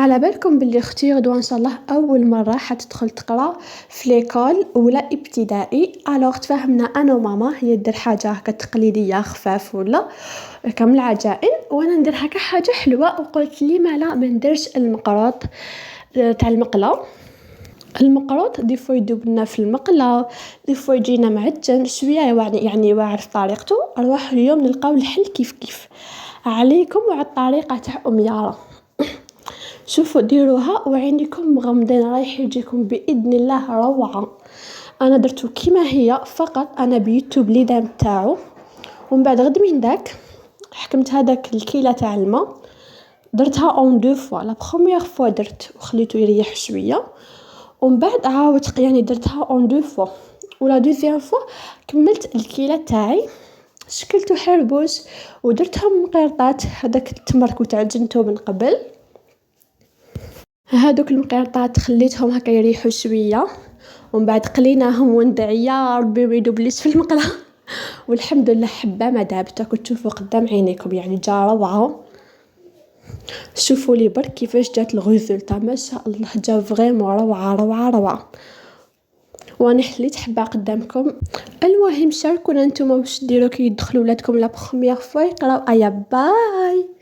على بالكم باللي اختي غدوة ان شاء الله اول مره حتدخل تقرا في ليكول ولا ابتدائي. الوغ تفاهمنا انا وماما هي دير حاجه هكا تقليديه خفاف ولا كامل العجائن، وانا ندير هكا حاجه حلوه. وقلت لي ما نديرش المقروط تاع المقله. المقروط دي فوا يدوب لنا في المقله، دي فوا يجينا معجن شويه، يعني واعر في طريقته. اروح اليوم نلقاو الحل كيف عليكم وعلى الطريقه تاع يارا. شوفوا ديروها وعينيكم مغمضين، رايح يجيكم باذن الله روعه. انا درتو كيما هي، فقط انا بيوتيوب لي دام تاعو. ومن بعد غد من داك حكمت هذاك الكيله تاع الماء، درتها اون دو فوا. لا بروميير فوا درت وخليته يريح شويه، ومن بعد عاودت يعني درتها اون دو فوا. ولا دوزيام فوا كملت الكيله تاعي، شكلته حربوش ودرتهم مقيرطات. هذاك التمر كنت عجنته من قبل، هادوك المقيرطات خليتهم هكا يريحوا شويه، ومن بعد قليناهم وندعي يا ربي ما يدوبليش في المقله. والحمد لله حبه ما دابت، راكم تشوفوا قدام عينيكم يعني جا روعه. شوفوا لي برك كيفاش جات الريزولطا، ما شاء الله جا فريمون روعه روعه روعه. وانا حليت حبه قدامكم. المهم شاركونا نتوما واش ديروا كي يدخلوا ولادكم لا بروميير فوا يقراو. ايا باي.